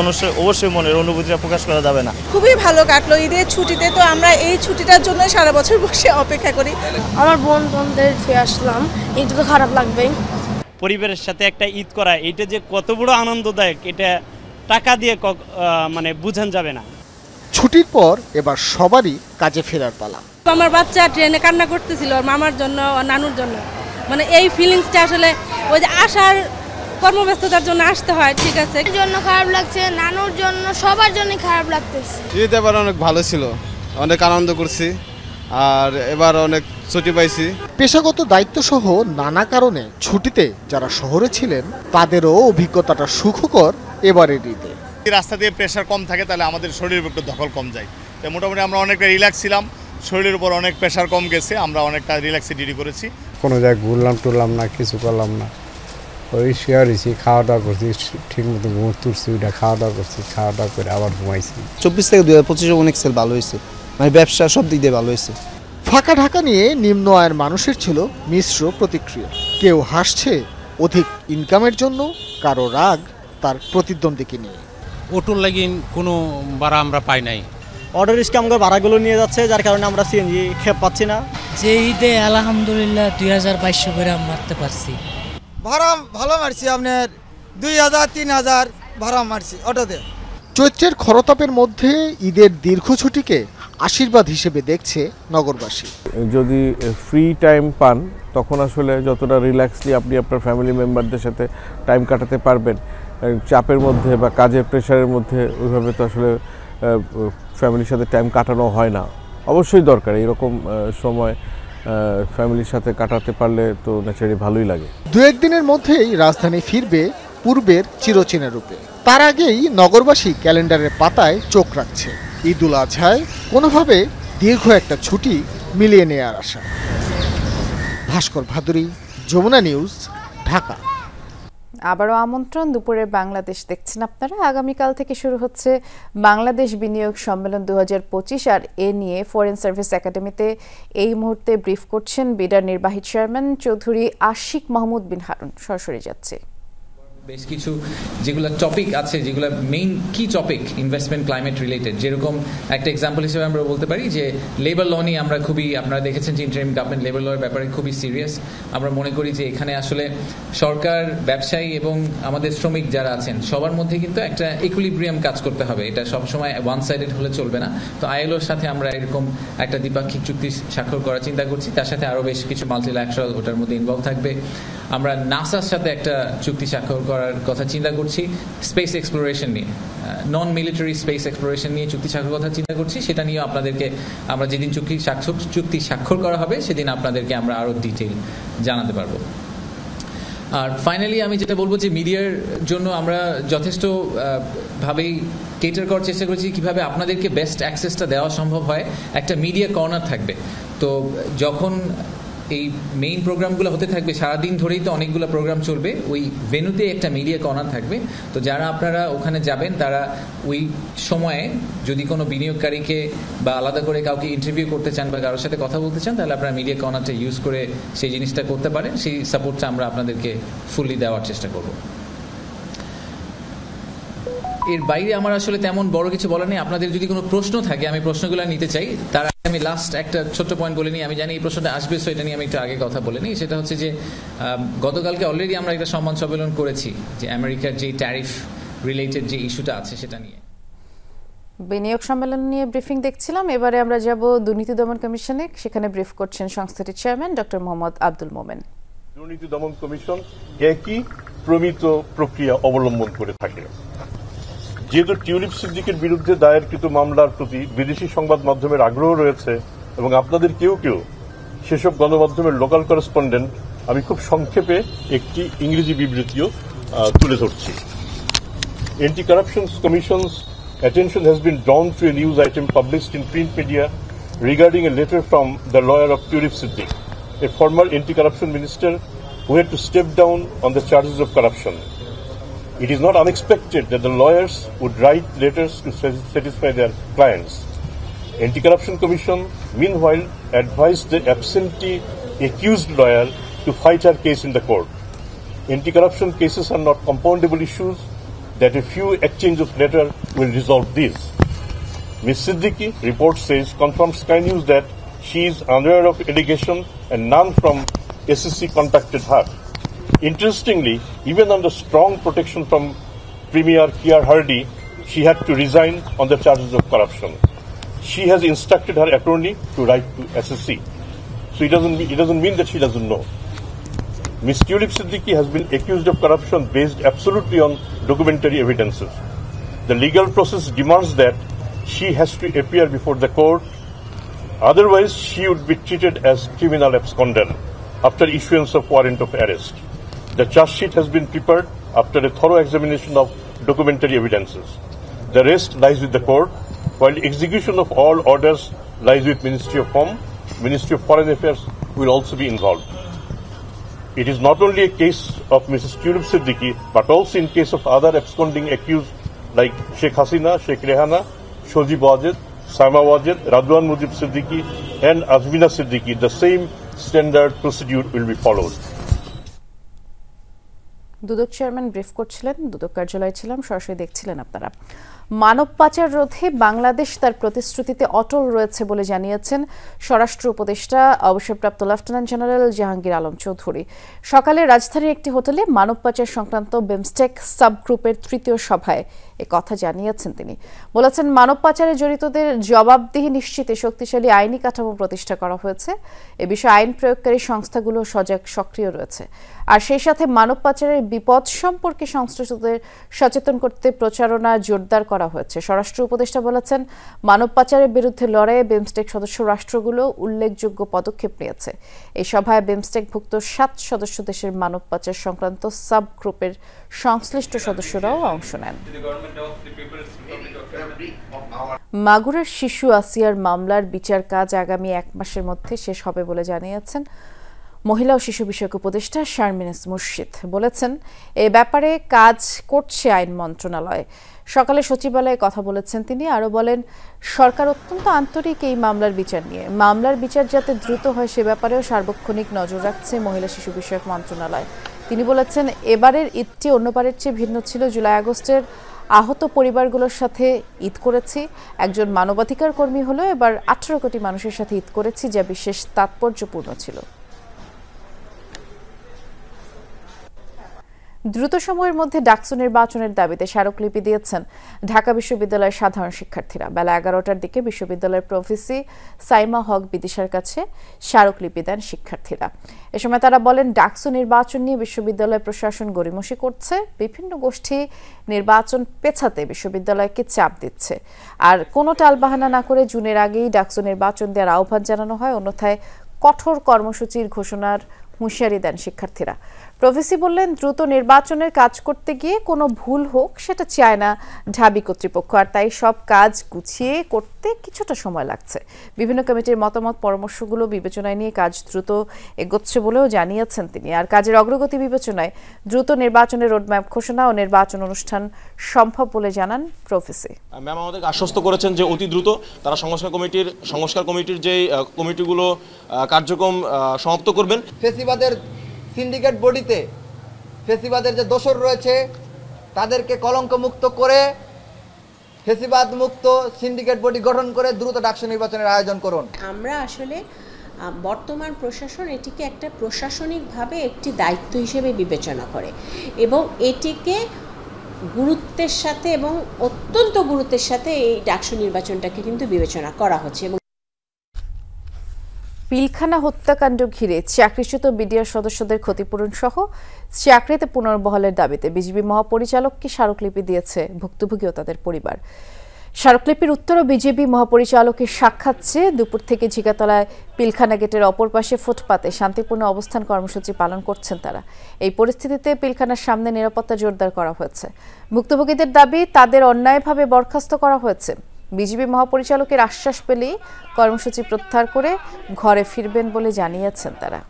অবশ্যই মনের অনুভূতিটা প্রকাশ করা যাবে না। খুবই ভালো কাটলো ঈদের ছুটিতে। তো আমরা এই ছুটিটার জন্য সারা বছর বসে অপেক্ষা করি। আমার বোনদের আসলাম, একটু তো খারাপ লাগবে। পরিবারের সাথে একটা ঈদ করা, এটা যে কত বড় আনন্দদায়ক এটা টাকা দিয়ে মানে বোঝানো যাবে না। ছুটির পর এবার সবারই কাজে ফেরার পালা। আমার বাচ্চা ট্রেনে কান্না করতেছিল ওর মামার জন্য, ওর নানুর জন্য। মানে এই ফিলিংসটা আসলে ওই যে আসার কর্মব্যস্ততার জন্য আসতে হয়, ঠিক আছে, এর জন্য খারাপ লাগছে, নানুর জন্য, সবার জন্য খারাপ লাগতেছে। ঈদ এবার অনেক ভালো ছিল, অনেক আনন্দ করছি, আর এবার অনেক ছুটি পাইছি। পেশাগত দায়িত্ব সহ নানা কারণে ছুটিতে যারা শহরে ছিলেন তাদেরও অভিজ্ঞতাটা সুখকর এবারের ঈদে। রাস্তা দিয়ে প্রেশার কম থাকে তাহলে আমাদের শরীরের একটু দখল কম যায়, তাই মোটামুটি আমরা অনেকটা রিল্যাক্স ছিলাম, শরীরের উপর অনেক প্রেশার কম গেছে, আমরা অনেকটা রিল্যাক্সে ডিউটি করেছি। কোনো জায়গায় ঘুরলাম টুরলাম না, কিছু করলাম না, ওই শেয়ার হয়েছি, খাওয়া দাওয়া করছি, ঠিক মতো ঘুম তুলছি, ওইটা খাওয়া দাওয়া করছি, খাওয়া দাওয়া করে আবার ঘুমাইছি। 24 থেকে 2025 অনেক সেল ভালো হয়েছে, মানে ব্যবসা সব দিক দিয়ে ভালো হয়েছে। ফাঁকা ঢাকা নিয়ে নিম্ন আয়ের মানুষের ছিল মিশ্র প্রতিক্রিয়া। কেউ হাসছে অধিক ইনকামের জন্য, কারো রাগ তার প্রতিদ্বন্দ্বীকে নিয়ে। অটোর লাগি কোনো ভাড়া আমরা পাই নাই, অটো রিক্সা আমাদের ভাড়াগুলো নিয়ে যাচ্ছে, যার কারণে আমরা সিএনজি খেপ পাচ্ছি না। যে ঈদে আলহামদুলিল্লাহ 2200 করে মারতে পারছি। ভাড়া ভালো মারছি, আপনার 2000-3000 ভাড়া মারছি অটোতে। চৈত্রের খরতাপের মধ্যে ঈদের দীর্ঘ ছুটিকে আশীর্বাদ হিসেবে দেখছে নগরবাসী। যদি ফ্রি টাইম পান তখন আসলে যতটা রিল্যাক্সলি আপনি আপনার ফ্যামিলি মেম্বারদের সাথে টাইম কাটাতে পারবেন, চাপের মধ্যে বা কাজের প্রেশারের মধ্যে ওইভাবে তো আসলে ফ্যামিলির সাথে টাইম কাটানো হয় না। অবশ্যই দরকার এরকম সময় ফ্যামিলির সাথে কাটাতে পারলে তো ন্যাচারালি ভালোই লাগে। দু একদিনের মধ্যেই রাজধানী ফিরবে পূর্বের চিরচেনা রূপে। তার আগেই নগরবাসী ক্যালেন্ডারের পাতায় চোখ রাখছে ঈদুল আজহায় কোনোভাবে দীর্ঘ একটা ছুটি মিলিয়ে নেওয়ার আশা। ভাস্কর ভাদুরী, যমুনা নিউজ, ঢাকা। আবারও আমন্ত্রণ, দুপুরে বাংলাদেশ দেখছেন আপনারা। আগামীকাল থেকে শুরু হচ্ছে বাংলাদেশ বিনিয়োগ সম্মেলন 2025, আর এ নিয়ে ফরেন সার্ভিস একাডেমিতে এই মুহূর্তে ব্রিফ করছেন বিডার নির্বাহী চেয়ারম্যান চৌধুরী আশিক মাহমুদ বিন হারুন। সরাসরি যাচ্ছে। বেশ কিছু যেগুলো টপিক আছে, যেগুলো মেইন কি টপিক ইনভেস্টমেন্ট ক্লাইমেট রিলেটেড, যেরকম একটা এক্সাম্পল হিসেবে আমরা বলতে পারি যে লেবার ল নিয়ে আমরা খুবই, আপনারা দেখেছেন যে ইন্টারিম গভর্নমেন্ট লেবার লর ব্যাপারে খুবই সিরিয়াস। আমরা মনে করি যে এখানে আসলে সরকার, ব্যবসায়ী এবং আমাদের শ্রমিক যারা আছেন সবার মধ্যে কিন্তু একটা ইকুইলিব্রিয়াম কাজ করতে হবে, এটা সবসময় ওয়ান সাইডেড হলে চলবে না। তো আইএলওর সাথে আমরা এরকম একটা দ্বিপাক্ষিক চুক্তি স্বাক্ষর করার চিন্তা করছি, তার সাথে আরও বেশ কিছু মাল্টিল্যাটারাল ওটার মধ্যে ইনভলভ থাকবে। আমরা নাসার সাথে একটা চুক্তি স্বাক্ষর করার কথা চিন্তা করছি, স্পেস এক্সপ্লোরেশন নিয়ে, নন মিলিটারি স্পেস এক্সপ্লোরেশন নিয়ে চুক্তি স্বাক্ষর কথা চিন্তা করছি। সেটা নিয়ে আপনাদেরকে আমরা যেদিন চুক্তি স্বাক্ষর করা হবে সেদিন আপনাদেরকে আমরা আরও ডিটেইল জানাতে পারবো। আর ফাইনালি আমি যেটা বলবো যে মিডিয়ার জন্য আমরা যথেষ্ট ভাবেই কেটার করার চেষ্টা করছি কিভাবে আপনাদেরকে বেস্ট অ্যাক্সেসটা দেওয়া সম্ভব হয়। একটা মিডিয়া কর্নার থাকবে, তো যখন এই মেইন প্রোগ্রামগুলো হতে থাকবে সারাদিন ধরেই তো অনেকগুলো প্রোগ্রাম চলবে, ওই ভেন্যুতে একটা মিডিয়া কর্নার থাকবে। তো যারা আপনারা ওখানে যাবেন তারা ওই সময়ে যদি কোনো বিনিয়োগকারীকে বা আলাদা করে কাউকে ইন্টারভিউ করতে চান বা কারোর সাথে কথা বলতে চান, তাহলে আপনারা মিডিয়া কর্নারটা ইউজ করে সেই জিনিসটা করতে পারেন। সেই সাপোর্টটা আমরা আপনাদেরকে ফুললি দেওয়ার চেষ্টা করব। এর বাইরে আমার আসলে তেমন বড় কিছু বলার নেই। আপনাদের যদি কোনো প্রশ্ন থাকে আমি প্রশ্নগুলো নিতে চাই। তার আগে আমি লাস্ট একটা ছোট্ট পয়েন্ট বলে নিই। আমি জানি এই প্রশ্নটা আসবে, সো এটা নিয়ে আমি একটু আগে কথা বলে নিই। সেটা হচ্ছে যে গতকালকে অলরেডি আমরা একটা সম্মান সম্মেলন করেছি যে আমেরিকার যে ট্যারিফ রিলেটেড যে ইস্যুটা আছে সেটা নিয়ে। বিনিয়োগ সম্মেলন নিয়ে ব্রিফিং দেখছিলাম। এবারে আমরা যাব দুর্নীতি দমন কমিশনে, সেখানে ব্রিফ করছেন সংস্থাটির চেয়ারম্যান ডক্টর মোহাম্মদ আব্দুল মোমেন। দুর্নীতি দমন কমিশন একই প্রমিত প্রক্রিয়া অবলম্বন করে থাকে। যেহেতু টিউলিপ সিদ্দিকের বিরুদ্ধে দায়েরকৃত মামলার প্রতি বিদেশি সংবাদ মাধ্যমের আগ্রহ রয়েছে এবং আপনাদের কেউ কেউ সেসব গণমাধ্যমের লোকাল করেসপন্ডেন্ট, আমি খুব সংক্ষেপে একটি ইংরেজি বিবৃতিও তুলে ধরছি। Anti-Corruption Commission's attention has been drawn to a news item published in print media regarding a letter from the lawyer of Tulip Siddiq, a former anti-corruption minister who had to step down on the charges of corruption. It is not unexpected that the lawyers would write letters to satisfy their clients. Anti-Corruption Commission, meanwhile, advised the absentee accused lawyer to fight her case in the court. Anti-corruption cases are not compoundable issues, that a few exchange of letter will resolve these. Ms. Siddiqui, report says, confirms Sky News that she is unaware of allegation and none from SSC contacted her. Interestingly, even under strong protection from Premier Kier Hardy, she had to resign on the charges of corruption. She has instructed her attorney to write to SSC. So it doesn't mean that she doesn't know. Ms. Tulip Siddiqui has been accused of corruption based absolutely on documentary evidences. The legal process demands that she has to appear before the court, otherwise she would be treated as criminal absconder after issuance of warrant of arrest. The charge sheet has been prepared after a thorough examination of documentary evidences. The rest lies with the court, while execution of all orders lies with Ministry of Home. Ministry of Foreign Affairs will also be involved. It is not only a case of Mrs. Tulip Siddiqui, but also in case of other absconding accused like Sheikh Hasina, Sheikh Rehana, Shoji Wajid, Saima Wajid, Radwan Mujib Siddiqui, and Azmina Siddiqui. The same standard procedure will be followed. Dudak chairman brief করছিলেন, দুদক কার্যালয়ে ছিলাম, সরাসরি দেখছিলেন আপনারা। মানব পাচার রোধে বাংলাদেশ তার প্রতিশ্রুতিতে অটল রয়েছে বলে জানিয়েছেন স্বরাষ্ট্র উপদেষ্টা অবসরপ্রাপ্ত লেফটেন্যান্ট জেনারেল জাহাঙ্গীর আলম চৌধুরী। সকালে রাজধানীর একটি হোটেলে মানব পাচার সংক্রান্ত বিমস্টেক সাবগ্রুপের তৃতীয় সভায় কথা জানিয়েছেন তিনি। বলেছেন, মানব পাচারে জড়িতদের জবাবদিহি নিশ্চিতে শক্তিশালী আইনি কাঠামো প্রতিষ্ঠা করা হয়েছে। এ বিষয়ে আইন প্রয়োগকারী সংস্থাগুলো সক্রিয় রয়েছে। আর সেই সাথে মানব পাচারের বিপদ সম্পর্কে সংশ্লিষ্টদের সচেতন করতে প্রচারণা জোরদার করা হয়েছে। স্বরাষ্ট্র উপদেষ্টা বলেছেন, মানব পাচারের বিরুদ্ধে লড়াইয়ে বিমস্টেক সদস্য রাষ্ট্রগুলো উল্লেখযোগ্য পদক্ষেপ নিয়েছে। এই সভায় বিমস্টেকভুক্ত 7 সদস্য দেশের মানব পাচার সংক্রান্ত সাব গ্রুপের সংশ্লিষ্ট সদস্যরাও অংশ নেন। মাগুরার শিশু আসিয়ার মামলার বিচার কাজ আগামী 1 মাসের মধ্যে শেষ হবে বলে জানিয়েছেন মহিলা ও শিশু বিষয়ক উপদেষ্টা শারমিন এস মুর্শিদ। বলেছেন, এ ব্যাপারে কাজ করছে আইন মন্ত্রণালয়। সকালে সচিবালয়ে কথা বলেছেন তিনি। আরও বলেন, সরকার অত্যন্ত আন্তরিক এই মামলার বিচার নিয়ে। মামলার বিচার যাতে দ্রুত হয় সে ব্যাপারেও সার্বক্ষণিক নজর রাখছে মহিলা শিশু বিষয়ক মন্ত্রণালয়। তিনি বলেছেন, এবারের ঈদটি অন্যবারের চেয়ে ভিন্ন ছিল। জুলাই আগস্টের আহত পরিবারগুলোর সাথে ঈদ করেছি। একজন মানবাধিকার কর্মী হলো এবার 18 কোটি মানুষের সাথে ঈদ করেছি, যা বিশেষ তাৎপর্যপূর্ণ ছিল। দ্রুত সময়ের মধ্যে ডাকসু নির্বাচনের দাবিতে স্মারকলিপি দিয়েছেন ঢাকা বিশ্ববিদ্যালয়ের সাধারণ শিক্ষার্থীরা। বেলা 11টার দিকে বিশ্ববিদ্যালয়ের প্রফেসি সাইমা হক বিদিশার কাছে স্মারকলিপি দেন শিক্ষার্থীরা। এ সময় তারা বলেন, ডাকসু নির্বাচন নিয়ে বিশ্ববিদ্যালয় প্রশাসন গড়িমসি করছে। বিভিন্ন গোষ্ঠী নির্বাচন পেছাতে বিশ্ববিদ্যালয়কে চাপ দিচ্ছে। আর কোনো টালবাহানা না করে জুনের আগেই ডাকসু নির্বাচন দেওয়ার আহ্বান জানানো হয়, অন্যথায় কঠোর কর্মসূচির ঘোষণার হুঁশিয়ারি দেন শিক্ষার্থীরা। প্রফেসি বললেন, দ্রুত নির্বাচনের কাজ করতে গিয়ে কোনো ভুল হোক সেটা চায় না ঢাবি কর্তৃপক্ষ, আর তাই সব কাজ গুছিয়ে করতে কিছুটা সময় লাগছে। বিভিন্ন কমিটির মতামত পরামর্শগুলো বিবেচনায় নিয়ে কাজ দ্রুত এগোচ্ছে বলেও জানিয়েছেন তিনি। আর কাজের অগ্রগতি বিবেচনায় দ্রুত নির্বাচনের রোডম্যাপ ঘোষণা ও নির্বাচন অনুষ্ঠান সম্ভব বলে জানান প্রফেসি। ম্যাম আমাদেরকে আশ্বস্ত করেছেন যে অতি দ্রুত তারা সংস্কার কমিটির যে কমিটিগুলো কার্যক্রম সমাপ্ত করবেন। ফেসিবাদের সিন্ডিকেট বডিতে ফেসিবাদের যে দোসর রয়েছে তাদেরকে কলঙ্ক মুক্ত করে ফেসিবাদ মুক্ত সিন্ডিকেট বডি গঠন করে দ্রুত ডাকসু নির্বাচনের আয়োজন করুন। আমরা আসলে বর্তমান প্রশাসন এটিকে একটা প্রশাসনিকভাবে একটি দায়িত্ব হিসেবে বিবেচনা করে এবং এটিকে গুরুত্বের সাথে এবং অত্যন্ত গুরুত্বের সাথে এই ডাকসু নির্বাচনটাকে কিন্তু বিবেচনা করা হচ্ছে। এবং পিলখানা হত্যাকাণ্ড ঘিরে চাকরিচ্যুত বিডিআর সদস্যদের ক্ষতিপূরণ সহ চাকরিতে পুনর্বহালের দাবিতে বিজিবি মহাপরিচালককে স্মারকলিপি দিয়েছে ভুক্তভোগী ও তাদের পরিবার। স্মারকলিপির উত্তর বিজেপি মহাপরিচালকের সাক্ষাৎ চেয়ে দুপুর থেকে ঝিগাতলায় পিলখানা গেটের অপর পাশে ফুটপাতে শান্তিপূর্ণ অবস্থান কর্মসূচি পালন করছেন তারা। এই পরিস্থিতিতে পিলখানার সামনে নিরাপত্তা জোরদার করা হয়েছে। ভুক্তভোগীদের দাবি তাদের অন্যায়ভাবে বরখাস্ত করা হয়েছে। বিজেপি মহাপরিচালকের আশ্বাস পেলেই কর্মসূচি প্রত্যাহার করে ঘরে ফিরবেন বলে জানিয়েছেন তারা।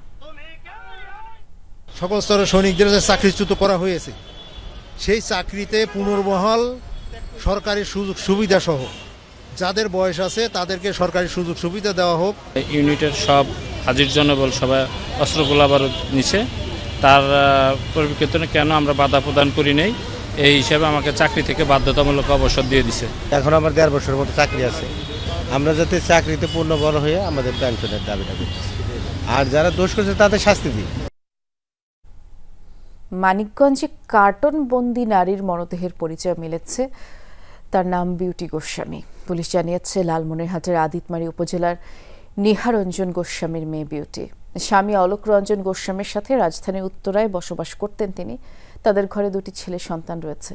সকল স্তরের সৈনিকদের যে চাকরিচ্যুত করা হয়েছে সেই চাকরিতে পুনর্বহাল, সরকারি সুযোগ সুবিধা সহ যাদের বয়স আছে তাদেরকে সরকারি সুযোগ সুবিধা দেওয়া হোক। ইউনিটের সব হাজির জনবল সবাই অস্ত্রগোলা বারুদ নিছে, তার পরিপ্রেক্ষিতে কেন আমরা বাধা প্রদান করি নাই এই হিসাবে আমাকে চাকরি থেকে বাধ্যতামূলক অবসর দিয়ে দিছে। এখন আমার 1.5 বছরের মতো চাকরি আছে, আমরা যাতে চাকরিতে পুনর্বহাল হয়ে আমাদের পেনশনের দাবিটা করতেছি, আর যারা দোষ করছে তাদের শাস্তি দিই। মানিকগঞ্জে কার্টন বন্দি নারীর মরদেহের পরিচয় মিলেছে, তার নাম বিউটি গোস্বামী। পুলিশ জানিয়েছে লালমনিরহাটের আদিতমারি উপজেলার নিহারঞ্জন গোস্বামীর মেয়ে বিউটি। স্বামী অলোক রঞ্জন গোস্বামীর সাথে রাজধানীর উত্তরায় বসবাস করতেন তিনি। তাদের ঘরে 2টি ছেলে সন্তান রয়েছে।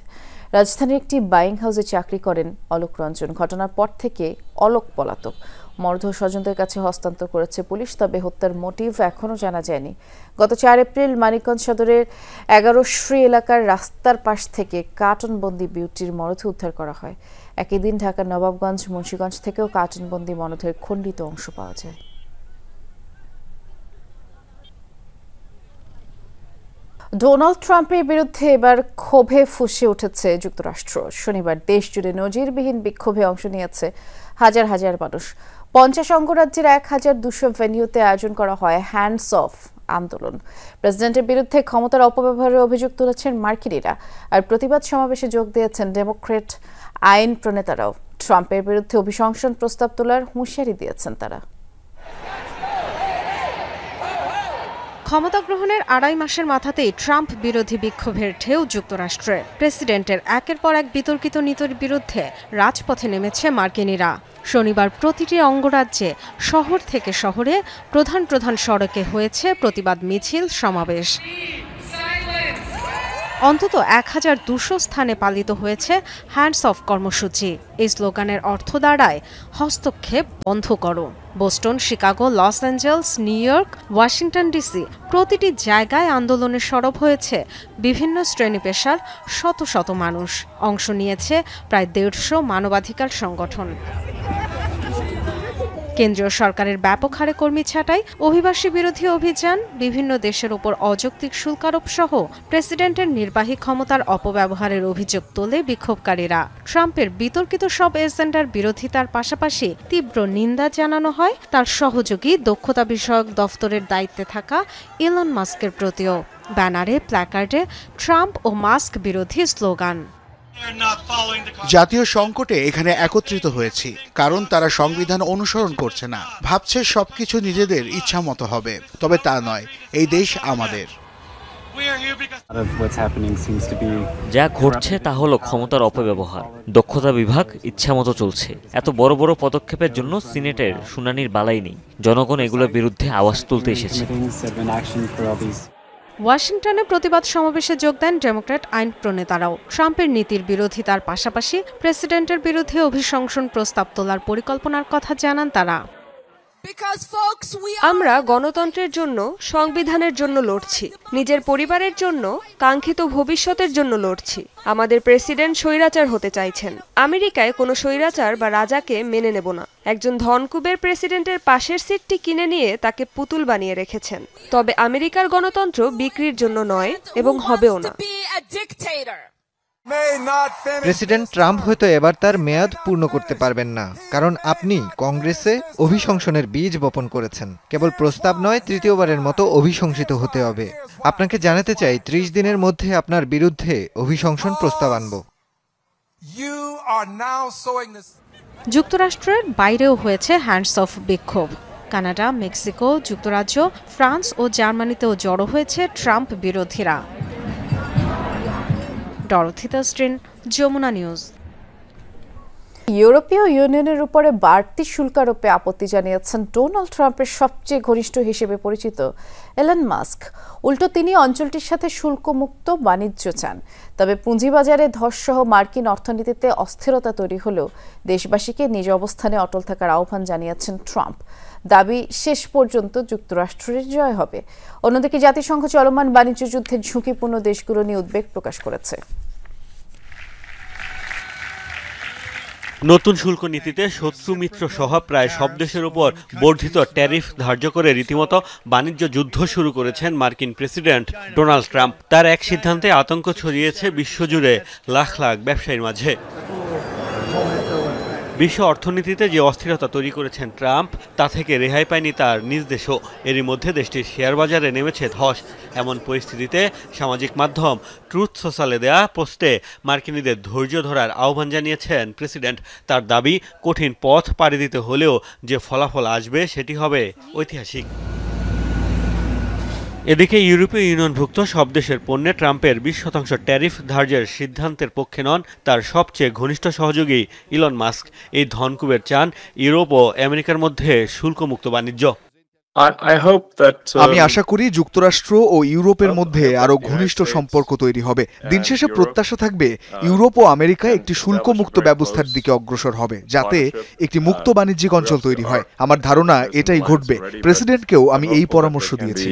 রাজধানীর একটি বাইং হাউসে চাকরি করেন অলোক রঞ্জন। ঘটনার পর থেকে অলোক পলাতক। মরদেহ স্বজনদের কাছে হস্তান্তর করেছে পুলিশ, তবে হত্যার মোটিভ এখনও জানা যায়নি। গত 4 এপ্রিল মানিকগঞ্জ সদরের 11 শ্রী এলাকার রাস্তার পাশ থেকে কার্টনবন্দি বিউটির মরদেহ উদ্ধার করা হয়। একই দিন ঢাকার নবাবগঞ্জ, মুন্সিগঞ্জ থেকেও কার্টনবন্দি মরদেহের খণ্ডিত অংশ পাওয়া যায়। ডোনাল্ড ট্রাম্পের বিরুদ্ধে এবার ক্ষোভে ফুঁসে উঠেছে যুক্তরাষ্ট্র। শনিবার দেশ জুড়ে নজিরবিহীন বিক্ষোভে অংশ নিয়েছে হাজার হাজার মানুষ। 50 অঙ্গরাজ্যের 1200 ভেন্যুতে আয়োজন করা হয় হ্যান্ডস অফ আন্দোলন। প্রেসিডেন্টের বিরুদ্ধে ক্ষমতার অপব্যবহারের অভিযোগ তুলেছেন মার্কিনিরা, আর প্রতিবাদ সমাবেশে যোগ দিয়েছেন ডেমোক্রেট আইন প্রণেতারাও। ট্রাম্পের বিরুদ্ধে অভিশংসন প্রস্তাব তোলার হুঁশিয়ারি দিয়েছেন তারা। ক্ষমতা গ্রহণের 2.5 মাসের মাথাতেই ট্রাম্প বিরোধী বিক্ষোভের ঢেউ যুক্তরাষ্ট্রে। প্রেসিডেন্টের একের পর এক বিতর্কিত নীতির বিরুদ্ধে রাজপথে নেমেছে মার্কিনিরা। শনিবার প্রতিটি অঙ্গরাজ্যে শহর থেকে শহরে প্রধান প্রধান সড়কে হয়েছে প্রতিবাদ মিছিল, সমাবেশ। অন্তত 1200 স্থানে পালিত হয়েছে হ্যান্ডস অফ কর্মসূচি। এই স্লোগানের অর্থ দাঁড়ায় হস্তক্ষেপ বন্ধ করো। Boston, Chicago, Los Angeles, New York, Washington DC প্রতিটি জায়গায় আন্দোলনে সরব হয়েছে বিভিন্ন শ্রেণী পেশার শত শত মানুষ। অংশ নিয়েছে প্রায় 150 মানবাধিকার সংগঠন। কেন্দ্রীয় সরকারের ব্যাপক হারে কর্মী ছাঁটাই, অভিবাসী বিরোধী অভিযান, বিভিন্ন দেশের উপর অযৌক্তিক শুল্ক আরোপ সহ প্রেসিডেন্টের নির্বাহী ক্ষমতার অপব্যবহারের অভিযোগ তোলে বিক্ষোভকারীরা। ট্রাম্পের বিতর্কিত সব এজেন্ডার বিরোধিতার পাশাপাশি তীব্র নিন্দা জানানো হয় তার সহযোগী দক্ষতা বিষয়ক দফতরের দায়িত্বে থাকা ইলন মাস্কের প্রতিও। ব্যানারে, প্ল্যাকার্ডে ট্রাম্প ও মাস্ক বিরোধী স্লোগান। জাতীয় সংকটে এখানে একত্রিত হয়েছি, কারণ তারা সংবিধান অনুসরণ করছে না, ভাবছে সবকিছু নিজেদের ইচ্ছা মতো হবে। তবে তা নয়, এই দেশ আমাদের। যা ঘটছে তা হলো ক্ষমতার অপব্যবহার। দক্ষতা বিভাগ ইচ্ছামতো চলছে। এত বড় বড় পদক্ষেপের জন্য সিনেটের শুনানির বালাই নেই। জনগণ এগুলোর বিরুদ্ধে আওয়াজ তুলতে এসেছে। ওয়াশিংটনে প্রতিবাদ সমাবেশে যোগ দেন ডেমোক্রেট আইন প্রণেতারাও। ট্রাম্পের নীতির বিরোধিতার পাশাপাশি প্রেসিডেন্টের বিরুদ্ধে অভিশংসন প্রস্তাব তোলার পরিকল্পনার কথা জানান তারা। আমরা গণতন্ত্রের জন্য, সংবিধানের জন্য লড়ছি, নিজের পরিবারের জন্য, কাঙ্ক্ষিত ভবিষ্যতের জন্য লড়ছি। আমাদের প্রেসিডেন্ট স্বৈরাচার হতে চাইছেন। আমেরিকায় কোনো স্বৈরাচার বা রাজাকে মেনে নেব না। একজন ধনকুবের প্রেসিডেন্টের পাশের সিটটি কিনে নিয়ে তাকে পুতুল বানিয়ে রেখেছেন। তবে আমেরিকার গণতন্ত্র বিক্রির জন্য নয় এবং হবেও না। প্রেসিডেন্ট ট্রাম্প হয়তো এবার তার মেয়াদ পূর্ণ করতে পারবেন না, কারণ আপনি কংগ্রেসে অভিশংসনের বীজ বপন করেছেন। কেবল প্রস্তাব নয়, তৃতীয়বারের মতো অভিশংসিত হতে হবে। আপনাকে জানাতে চাই, 30 দিনের মধ্যে আপনার বিরুদ্ধে অভিশংসন প্রস্তাব আনব। যুক্তরাষ্ট্রের বাইরেও হয়েছে হ্যান্ডস অফ বিক্ষোভ। কানাডা, মেক্সিকো, যুক্তরাজ্য, ফ্রান্স ও জার্মানিতেও জড়ো হয়েছে ট্রাম্প বিরোধীরা। ডরথি তাস্ট্রিন, যমুনা নিউজ। ইউরোপীয় ইউনিয়নের উপরে বাড়তি শুল্ক আরোপে আপত্তি জানিয়েছেন ডোনাল্ড ট্রাম্পের সবচেয়ে ঘনিষ্ঠ হিসেবে পরিচিত এলন মাস্ক। উল্টো তিনি অঞ্চলটির সাথে শুল্কমুক্ত বাণিজ্য চান। তবে পুঁজিবাজারে ধসসহ মার্কিন অর্থনীতিতে অস্থিরতা তৈরি হলেও দেশবাসীকে নিজ অবস্থানে অটল থাকার আহ্বান জানিয়েছেন ট্রাম্প। দাবি শেষ পর্যন্ত যুক্তরাষ্ট্রের জয় হবে। অন্যদিকে জাতিসংঘ চলমান বাণিজ্য যুদ্ধের ঝুঁকিপূর্ণ দেশগুলো নিয়ে উদ্বেগ প্রকাশ করেছে। নতুন শুল্ক নীতিতে শত্রু মিত্র সহ প্রায় সব দেশের উপর বর্ধিত ট্যারিফ ধার্য করে রীতিমতো বাণিজ্য যুদ্ধ শুরু করেছেন মার্কিন প্রেসিডেন্ট ডোনাল্ড ট্রাম্প। তার এক সিদ্ধান্তে আতঙ্ক ছড়িয়েছে বিশ্বজুড়ে লাখ লাখ ব্যবসায়ীর মাঝে। বিশ্ব অর্থনীতিতে যে অস্থিরতা তৈরি করেছেন ট্রাম্প, তা থেকে রেহাই পায়নি তার নিজ দেশও। এরই মধ্যে দেশটির শেয়ার বাজারে নেমেছে ধস। এমন পরিস্থিতিতে সামাজিক মাধ্যম ট্রুথ সোশ্যালে দেয়া পোস্টে মার্কিনীদের ধৈর্য ধরার আহ্বান জানিয়েছেন প্রেসিডেন্ট। তার দাবি, কঠিন পথ পাড়ি দিতে হলেও যে ফলাফল আসবে সেটি হবে ঐতিহাসিক। এদিকে ইউরোপীয় ইউনিয়নভুক্ত সব দেশের পণ্যে ট্রাম্পের 20% ট্যারিফ ধার্যের সিদ্ধান্তের পক্ষে নন তার সবচেয়ে ঘনিষ্ঠ সহযোগী ইলন মাস্ক। এই ধনকুবের চান ইউরোপ ও আমেরিকার মধ্যে শুল্কমুক্ত বাণিজ্য। আমি আশা করি যুক্তরাষ্ট্র ও ইউরোপের মধ্যে আরো ঘনিষ্ঠ সম্পর্ক তৈরি হবে। দিন শেষে প্রত্যাশা থাকবে ইউরোপ ও আমেরিকা একটি শুল্কমুক্ত ব্যবস্থার দিকে অগ্রসর হবে, যাতে একটি মুক্ত বাণিজ্যিক অঞ্চল তৈরি হয়। আমার ধারণা এটাই ঘটবে। প্রেসিডেন্টকেও আমি এই পরামর্শ দিয়েছি।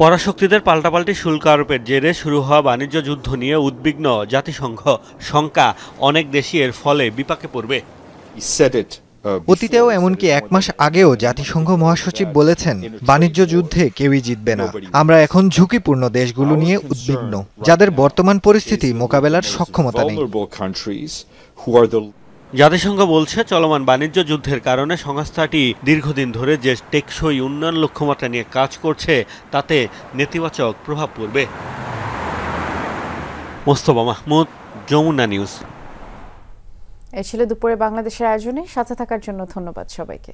পরাশক্তিদের পাল্টাপাল্টি শুল্ক আরোপের জেরে শুরু হওয়া বাণিজ্য যুদ্ধ নিয়ে উদ্বিগ্ন জাতিসংঘ। শঙ্কা, অনেক দেশই এর ফলে বিপাকে পড়বে। অতীতেও এমনকি 1 মাস আগেও জাতিসংঘ মহাসচিব বলেছেন, বাণিজ্য যুদ্ধে কেউই জিতবে না। আমরা এখন ঝুঁকিপূর্ণ দেশগুলো নিয়ে উদ্বিগ্ন, যাদের বর্তমান পরিস্থিতি মোকাবেলার সক্ষমতা নেই। জাতিসংঘ বলছে, চলমান বাণিজ্য যুদ্ধের কারণে সংস্থাটি দীর্ঘদিন ধরে যে টেকসই উন্নয়ন লক্ষ্যমাত্রা নিয়ে কাজ করছে তাতে নেতিবাচক প্রভাব পড়বে। মোস্তফা মাহমুদ, যমুনা নিউজ। এই ছিল দুপুরে বাংলাদেশের আয়োজনে। সাথে থাকার জন্য ধন্যবাদ সবাইকে।